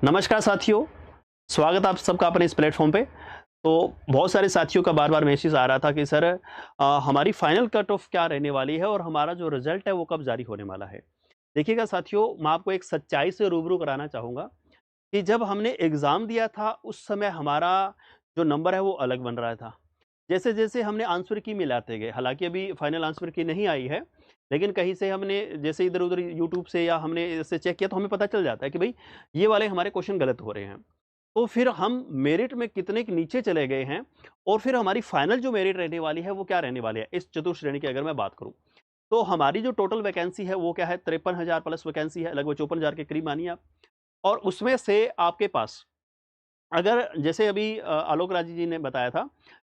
नमस्कार साथियों, स्वागत आप सबका अपने इस प्लेटफॉर्म पे। तो बहुत सारे साथियों का बार-बार मैसेज आ रहा था कि सर हमारी फाइनल कट ऑफ क्या रहने वाली है और हमारा जो रिजल्ट है वो कब जारी होने वाला है। देखिएगा साथियों, मैं आपको एक सच्चाई से रूबरू कराना चाहूँगा कि जब हमने एग्ज़ाम दिया था उस समय हमारा जो नंबर है वो अलग बन रहा था। जैसे-जैसे हमने आंसर की मिलाते गए, हालाँकि अभी फाइनल आंसर की नहीं आई है, लेकिन कहीं से हमने जैसे इधर-उधर यूट्यूब से या हमने ऐसे चेक किया तो हमें पता चल जाता है कि भई ये वाले हमारे क्वेश्चन गलत हो रहे हैं। तो फिर हम मेरिट में कितने के नीचे चले गए हैं और फिर हमारी फाइनल जो मेरिट रहने वाली है वो क्या रहने वाली है, इस चतुर्श्रेणी की अगर मैं बात करूँ। तो हमारी जो टोटल वैकेंसी है वो क्या है, 53,000 प्लस वैकेंसी है, लगभग 54,000 के करीब मानिए आप। और उसमें से आपके पास अगर जैसे अभी आलोक राज जी ने बताया था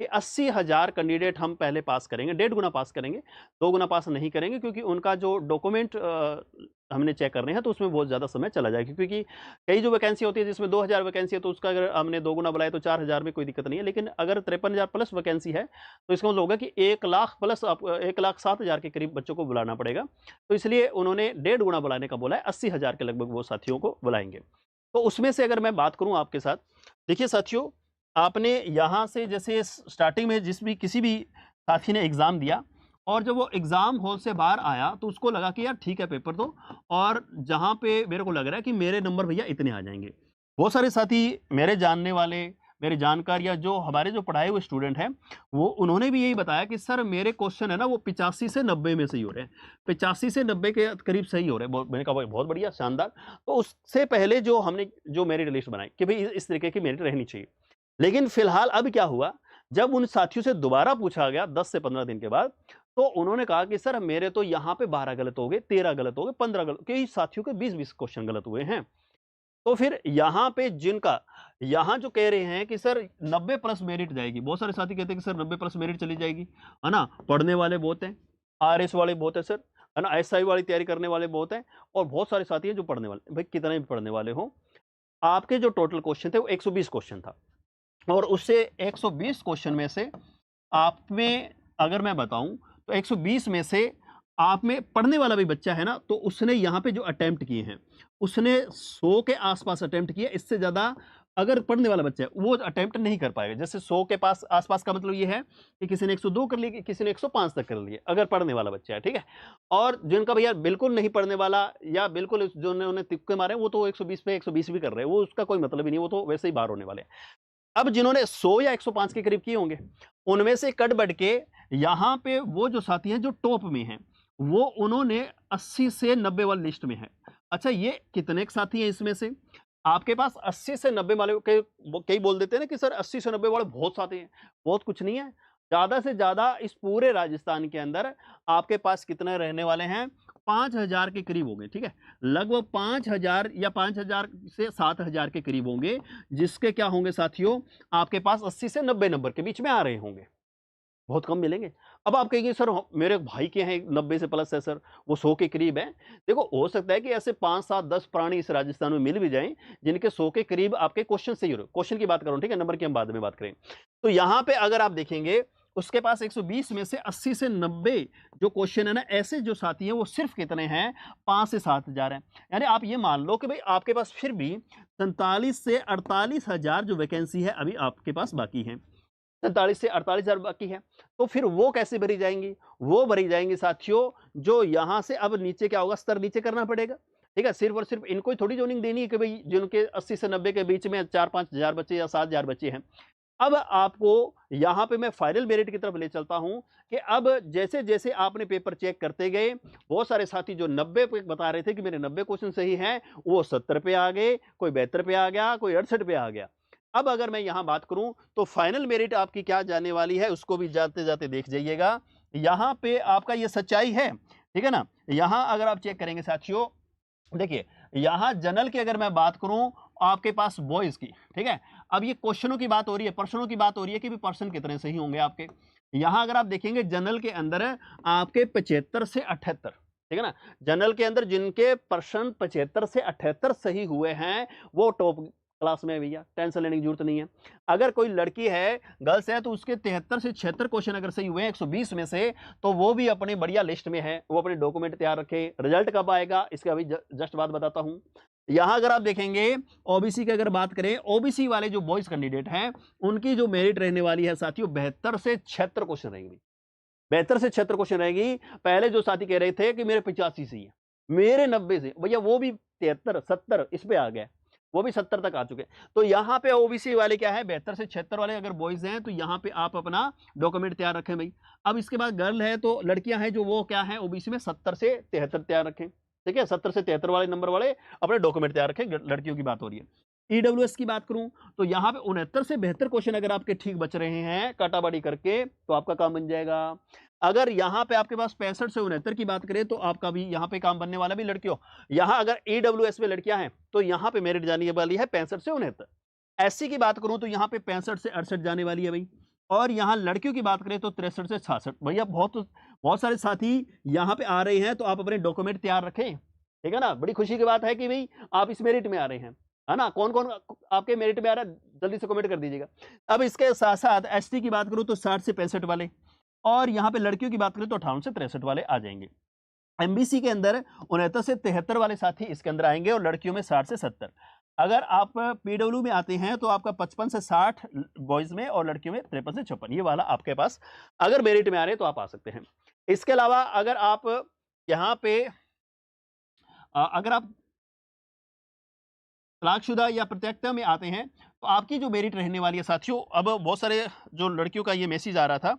कि 80,000 कैंडिडेट हम पहले पास करेंगे, डेढ़ गुना पास करेंगे, 2 गुना पास नहीं करेंगे क्योंकि उनका जो डॉक्यूमेंट हमने चेक करने हैं तो उसमें बहुत ज़्यादा समय चला जाएगा क्योंकि कई जो वैकेंसी होती है जिसमें 2,000 वैकेंसी है तो उसका अगर हमने 2 गुना बुलाया तो 4,000 में कोई दिक्कत नहीं है। लेकिन अगर 53,000 प्लस वैकेंसी है तो इसका मतलब होगा कि 1 लाख प्लस 1,07,000 के करीब बच्चों को बुलाना पड़ेगा। तो इसलिए उन्होंने डेढ़ गुना बुलाने का बोला है, 80,000 के लगभग वो साथियों को बुलाएँगे। तो उसमें से अगर मैं बात करूँ आपके साथ, देखिए साथियों, आपने यहाँ से जैसे स्टार्टिंग में किसी भी साथी ने एग्ज़ाम दिया और जब वो एग्ज़ाम हॉल से बाहर आया तो उसको लगा कि यार ठीक है पेपर दो और जहाँ पे मेरे को लग रहा है कि मेरे नंबर भैया इतने आ जाएँगे। बहुत सारे साथी मेरे जानने वाले, मेरे जानकार या जो हमारे जो पढ़ाए हुए स्टूडेंट हैं, वो उन्होंने भी यही बताया कि सर मेरे क्वेश्चन है ना वो 85 से 90 में सही हो रहे हैं। 85 से 90 के करीब सही हो रहे हैं। मैंने कहा भाई बहुत बढ़िया, शानदार। तो उससे पहले जो हमने जो मेरिट लिस्ट बनाई कि भई इस तरीके की मेरिट रहनी चाहिए। लेकिन फिलहाल अब क्या हुआ, जब उन साथियों से दोबारा पूछा गया 10 से 15 दिन के बाद, तो उन्होंने कहा कि सर मेरे तो यहाँ पे 12 गलत हो गए, 13 गलत हो गए, 15 गलत, कई साथियों के 20-20 क्वेश्चन गलत हुए हैं। तो फिर यहाँ पे जिनका यहाँ जो कह रहे हैं कि सर 90 प्लस मेरिट जाएगी, बहुत सारे साथी कहते हैं कि सर 90 प्लस मेरिट चली जाएगी, है ना? पढ़ने वाले बहुत हैं, आरएस वाले बहुत हैं सर, है ना? एसआई वाली तैयारी करने वाले बहुत हैं और बहुत सारे साथी हैं जो पढ़ने वाले। भाई कितने भी पढ़ने वाले हों, आपके जो टोटल क्वेश्चन थे वो 120 क्वेश्चन था और उससे 120 क्वेश्चन में से आप में अगर मैं बताऊं तो 120 में से आप में पढ़ने वाला भी बच्चा है ना, तो उसने यहाँ पे जो अटेम्प्ट किए हैं उसने 100 के आसपास अटेम्प्ट किए। इससे ज़्यादा अगर पढ़ने वाला बच्चा है वो अटेम्प्ट नहीं कर पाएगा। जैसे 100 के पास आसपास का मतलब ये है कि किसी ने 102 कर लिए, किसी ने 105 तक कर लिए, अगर पढ़ने वाला बच्चा है, ठीक है। और जिनका भैया बिल्कुल नहीं पढ़ने वाला या बिल्कुल जो उन्होंने तुक्के मारे वो तो 120 पे 120 भी कर रहे हैं, वो उसका कोई मतलब ही नहीं, वो तो वैसे ही बाहर होने वाले हैं। अब जिन्होंने 100 या 105 के करीब किए होंगे, उनमें से कट बढ़ के यहाँ पे वो जो साथी हैं जो टॉप में हैं, वो उन्होंने 80 से 90 वाली लिस्ट में है। अच्छा, ये कितने के साथी हैं इसमें से? आपके पास 80 से 90 वाले के कई बोल देते हैं ना कि सर 80 से 90 वाले बहुत साथी हैं। बहुत कुछ नहीं है। ज़्यादा से ज़्यादा इस पूरे राजस्थान के अंदर आपके पास कितने रहने वाले हैं? 5,000 के करीब होंगे, ठीक है? लगभग 5,000 या 5,000 से 7,000 के करीब होंगे, जिसके क्या होंगे साथियों, आपके पास 80 से 90 नंबर के बीच में आ रहे होंगे। बहुत कम मिलेंगे। अब आप कहेंगे सर मेरे भाई के हैं 90 से प्लस है सर, वो 100 के करीब हैं। देखो हो सकता है कि ऐसे 5, 7, 10 प्राणी इस राजस्थान में मिल भी जाएँ, जिनके 100 के करीब आपके क्वेश्चन सही हो रहे हो। क्वेश्चन की बात कर रहा हूँ, ठीक है? नंबर की हम बाद में बात करेंगे। तो यहाँ पे अगर आप देखेंगे, उसके पास 120 में से 80 से 90 जो क्वेश्चन है ना, ऐसे जो साथी हैं वो सिर्फ़ कितने हैं? 5 से 7,000 हैं। यानी आप ये मान लो कि भई आपके पास फिर भी 47 से 48,000 जो वैकेंसी है अभी आपके पास बाकी हैं। 47 से 48,000 बाकी है। तो फिर वो कैसे भरी जाएँगी? वो भरी जाएँगी साथियों, जो यहाँ से अब नीचे क्या होगा, स्तर नीचे करना पड़ेगा। ठीक है? सिर्फ़ और सिर्फ़ इनको ही थोड़ी जॉइनिंग देनी है कि भई जिनके 80 से 90 के बीच में 4-5 हज़ार बच्चे या 7,000 बच्चे हैं। अब आपको यहाँ पे मैं फाइनल मेरिट की तरफ ले चलता हूँ कि अब जैसे-जैसे आपने पेपर चेक करते गए, बहुत सारे साथी जो 90 पे बता रहे थे कि मेरे 90 क्वेश्चन सही हैं, वो 70 पे आ गए, कोई 72 पे आ गया, कोई 68 पे आ गया। अब अगर मैं यहाँ बात करूँ तो फाइनल मेरिट आपकी क्या जाने वाली है उसको भी जाते-जाते देख जाइएगा। यहाँ पे आपका ये सच्चाई है, ठीक है ना? यहाँ अगर आप चेक करेंगे साथियों, देखिए, यहाँ जनरल की अगर मैं बात करूँ आपके पास बॉयज़ की, ठीक है? अब ये क्वेश्चनों की बात हो रही है, प्रश्नों की बात हो रही है कि भी प्रश्न कितने सही होंगे आपके। यहाँ अगर आप देखेंगे जनरल के अंदर आपके 75 से 78, ठीक है ना? जनरल के अंदर जिनके प्रश्न 75 से 78 सही हुए हैं, वो टॉप क्लास में है भैया, टेंशन लेने की ज़रूरत नहीं है। अगर कोई लड़की है, गर्ल्स है, तो उसके 73 से 76 क्वेश्चन अगर सही हुए हैं 120 में से, तो वो भी अपनी बढ़िया लिस्ट में है। वो अपने डॉक्यूमेंट तैयार रखे। रिजल्ट कब आएगा इसका अभी जस्ट बात बताता हूँ। यहां अगर आप देखेंगे ओबीसी की अगर बात करें, ओबीसी वाले जो बॉयज कैंडिडेट हैं उनकी जो मेरिट रहने वाली है साथियों 72 से 76 क्वेश्चन रहेंगे। 72 से 76 क्वेश्चन रहेगी। पहले जो साथी कह रहे थे कि मेरे 85 से ही है, मेरे 90 से, भैया वो भी 73 70 इस पे आ गया, वो भी 70 तक आ चुके हैं। तो यहाँ पे ओबीसी वाले क्या है 72 से 76 वाले अगर बॉयज हैं तो यहाँ पे आप अपना डॉक्यूमेंट तैयार रखें भाई। अब इसके बाद गर्ल है तो लड़कियां हैं जो वो क्या है ओबीसी में 70 से 73 तैयार रखें, ठीक है, 70 से 73 वाले नंबर वाले अपने डॉक्यूमेंट तैयार रखें, लड़कियों की बात हो रही है। ईडब्ल्यूएस की बात करूं तो यहाँ पे 69 से 72 क्वेश्चन अगर आपके ठीक बच रहे हैं काटाबाड़ी करके तो आपका काम बन जाएगा। अगर यहाँ पे आपके पास 65 से 69 की बात करें तो आपका भी यहाँ पे काम बनने वाला भी लड़कियों। यहाँ अगर ईडब्ल्यूएस में लड़कियां हैं तो यहाँ पे मेरिट जाने वाली है 65 से 69। एससी की बात करूं तो यहाँ पे 65 से 68 जाने वाली है भाई। और यहाँ लड़कियों की बात करें तो 63 से 66। भैया बहुत सारे साथी यहाँ पे आ रहे हैं तो आप अपने डॉक्यूमेंट तैयार रखें, ठीक है ना। बड़ी खुशी की बात है कि भाई आप इस मेरिट में आ रहे हैं, है ना। कौन कौन आपके मेरिट में आ रहा है जल्दी से कमेंट कर दीजिएगा। अब इसके साथ साथ एसटी की बात करूं तो 60 से 65 वाले, और यहाँ पे लड़कियों की बात करें तो 58 से 63 वाले आ जाएंगे। एमबीसी के अंदर 69 से 73 वाले साथी इसके अंदर आएंगे और लड़कियों में 60 से 70। अगर आप पीडब्ल्यू में आते हैं तो आपका 55 से 60 बॉयज में और लड़कियों में 53 से 56, ये वाला आपके पास अगर मेरिट में आ रहे हैं तो आप आ सकते हैं। इसके अलावा अगर आप यहाँ पे अगर आप तलाकशुदा या प्रत्यक्षता में आते हैं तो आपकी जो मेरिट रहने वाली है साथियों, अब बहुत सारे जो लड़कियों का ये मैसेज आ रहा था,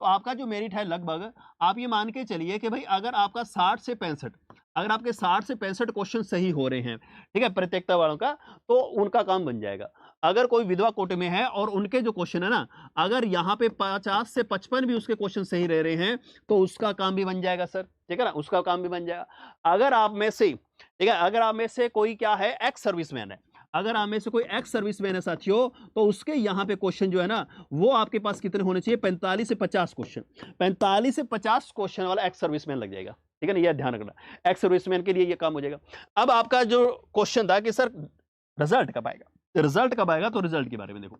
तो आपका जो मेरिट है लगभग आप ये मान के चलिए कि भाई अगर आपका 60 से 65, अगर आपके 60 से 65 क्वेश्चन सही हो रहे हैं, ठीक है, प्रत्येकता वालों का, तो उनका काम बन जाएगा। अगर कोई विधवा कोटे में है और उनके जो क्वेश्चन है ना, अगर यहाँ पे 50 से 55 भी उसके क्वेश्चन सही रह रहे हैं तो उसका काम भी बन जाएगा सर, ठीक है ना, उसका काम भी बन जाएगा। अगर आप में से, ठीक है, अगर आप में से कोई क्या है एक्स सर्विसमैन है, अगर आप में से कोई एक्स सर्विसमैन है साथियों, तो उसके यहाँ पे क्वेश्चन जो है ना वो आपके पास कितने होने चाहिए, 45 से 50 क्वेश्चन। 45 से 50 क्वेश्चन वाला एक्स सर्विसमैन लग जाएगा, ठीक है ना, यह ध्यान रखना, एक्स सर्विसमैन के लिए ये काम हो जाएगा। अब आपका जो क्वेश्चन था कि सर रिजल्ट कब आएगा, रिजल्ट कब आएगा, तो रिजल्ट के बारे में देखो।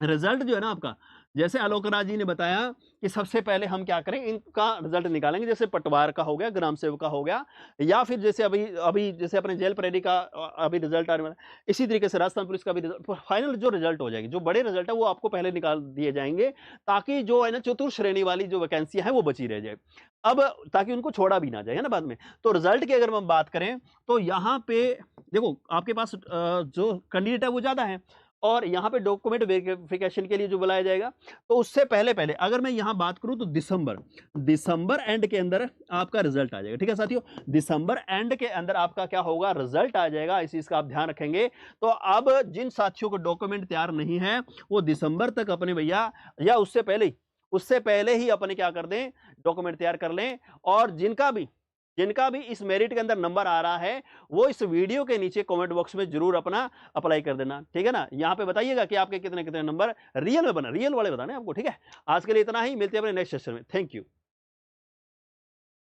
रिजल्ट जो है ना आपका, जैसे आलोक राज जी ने बताया कि सबसे पहले हम क्या करें, इनका रिजल्ट निकालेंगे, जैसे पटवार का हो गया, ग्राम सेवक का हो गया, या फिर जैसे अभी अभी जैसे अपने जेल प्रेरी का अभी रिजल्ट आने वाला, इसी तरीके से राजस्थान पुलिस का भी रिजल्ट, फाइनल जो रिजल्ट हो जाएगी, जो बड़े रिजल्ट है वो आपको पहले निकाल दिए जाएंगे, ताकि जो है ना चतुर्थ श्रेणी वाली जो वैकेंसियां हैं वो बची रह जाए, अब ताकि उनको छोड़ा भी ना जाए, है ना बाद में। तो रिजल्ट की अगर हम बात करें तो यहाँ पे देखो आपके पास जो कैंडिडेट है वो ज्यादा है, और यहाँ पे डॉक्यूमेंट वेरिफिकेशन के लिए जो बुलाया जाएगा, तो उससे पहले पहले अगर मैं यहाँ बात करूँ तो दिसंबर एंड के अंदर आपका रिजल्ट आ जाएगा, ठीक है साथियों, दिसंबर एंड के अंदर आपका क्या होगा, रिजल्ट आ जाएगा, इस चीज का आप ध्यान रखेंगे। तो अब जिन साथियों को डॉक्यूमेंट तैयार नहीं है वो दिसंबर तक अपने भैया, या उससे पहले ही अपने क्या कर दें, डॉक्यूमेंट तैयार कर लें। और जिनका भी इस मेरिट के अंदर नंबर आ रहा है वो इस वीडियो के नीचे कमेंट बॉक्स में जरूर अपना अप्लाई कर देना, ठीक है ना। यहाँ पे बताइएगा कि आपके कितने कितने नंबर रियल में बना, रियल वाले बताने आपको, ठीक है। आज के लिए इतना ही, मिलते हैं अपने नेक्स्ट सेशन में, थैंक यू।